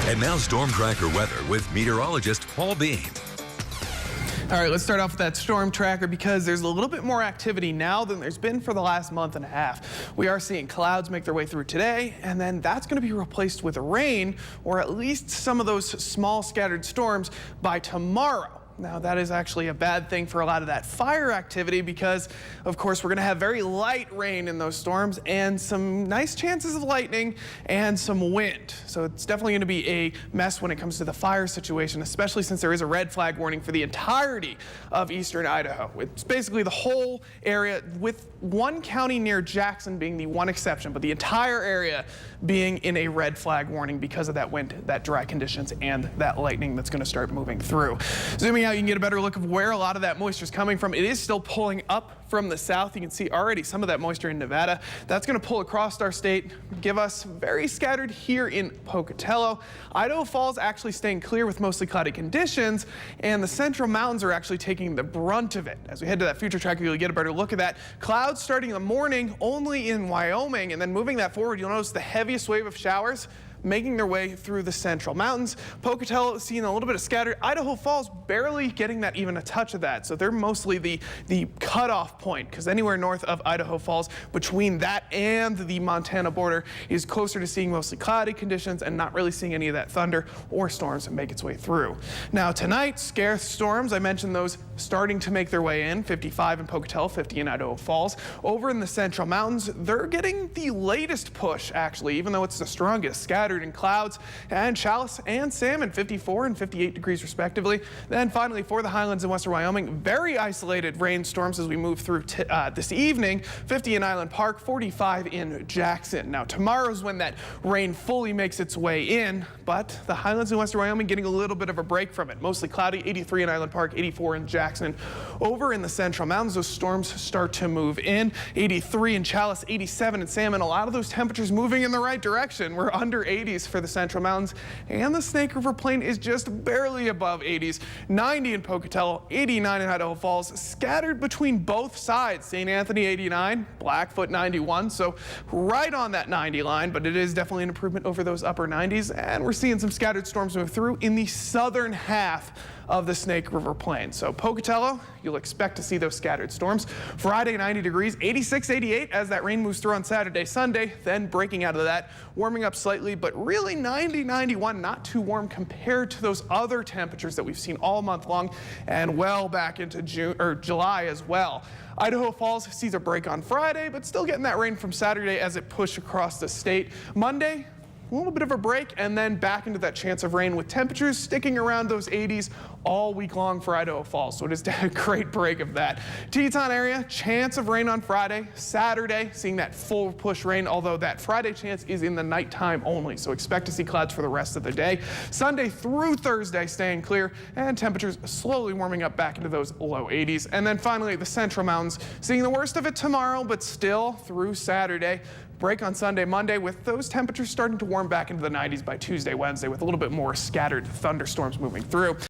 And now Storm Tracker weather with meteorologist Paul Beam. All right, let's start off with that storm tracker because there's a little bit more activity now than there's been for the last month and a half. We are seeing clouds make their way through today, and then that's going to be replaced with rain, or at least some of those small scattered storms by tomorrow. Now, that is actually a bad thing for a lot of that fire activity because, of course, we're going to have very light rain in those storms and some nice chances of lightning and some wind. So it's definitely going to be a mess when it comes to the fire situation, especially since there is a red flag warning for the entirety of eastern Idaho. It's basically the whole area, with one county near Jackson being the one exception, but the entire area being in a red flag warning because of that wind, that dry conditions, and that lightning that's going to start moving through. Zooming out, you can get a better look of where a lot of that moisture is coming from. It is still pulling up from the south. You can see already some of that moisture in Nevada. That's going to pull across our state, give us very scattered here in Pocatello. Idaho Falls actually staying clear with mostly cloudy conditions, and the central mountains are actually taking the brunt of it. As we head to that future tracker, you'll get a better look at that. Clouds starting in the morning only in Wyoming, and then moving that forward, you'll notice the heaviest wave of showers making their way through the central mountains. Pocatello seeing a little bit of scattered. Idaho Falls barely getting that, even a touch of that. So they're mostly the cutoff point, because anywhere north of Idaho Falls between that and the Montana border is closer to seeing mostly cloudy conditions and not really seeing any of that thunder or storms make its way through. Now tonight, scarce storms, I mentioned those starting to make their way in. 55 in Pocatello, 50 in Idaho Falls. Over in the central mountains, they're getting the latest push actually, even though it's the strongest. Scattered in clouds, and Chalice and Salmon 54 and 58 degrees respectively. Then finally for the highlands in western Wyoming, very isolated rainstorms as we move through this evening. 50 in Island Park, 45 in Jackson. Now tomorrow's when that rain fully makes its way in, but the highlands in western Wyoming getting a little bit of a break from it. Mostly cloudy, 83 in Island Park, 84 in Jackson. Over in the central mountains, those storms start to move in. 83 in Chalice, 87 in Salmon. A lot of those temperatures moving in the right direction. We're under 80s for the central mountains, and the Snake River Plain is just barely above 80s. 90 in Pocatello, 89 in Idaho Falls, scattered between both sides. St. Anthony 89, Blackfoot 91, so right on that 90 line, but it is definitely an improvement over those upper 90s, and we're seeing some scattered storms move through in the southern half of the Snake River Plain. So Pocatello, you'll expect to see those scattered storms. Friday, 90 degrees, 86, 88 as that rain moves through on Saturday, Sunday, then breaking out of that, warming up slightly, but really 90, 91, not too warm compared to those other temperatures that we've seen all month long and well back into June or July as well. Idaho Falls sees a break on Friday, but still getting that rain from Saturday as it pushed across the state. Monday, a little bit of a break, and then back into that chance of rain with temperatures sticking around those 80s all week long for Idaho Falls. So it is a great break of that. Teton area, chance of rain on Friday. Saturday, seeing that full push rain, although that Friday chance is in the nighttime only. So expect to see clouds for the rest of the day. Sunday through Thursday staying clear, and temperatures slowly warming up back into those low 80s. And then finally, the central mountains, seeing the worst of it tomorrow, but still through Saturday. Break on Sunday, Monday, with those temperatures starting to warm back into the 90s by Tuesday, Wednesday, with a little bit more scattered thunderstorms moving through.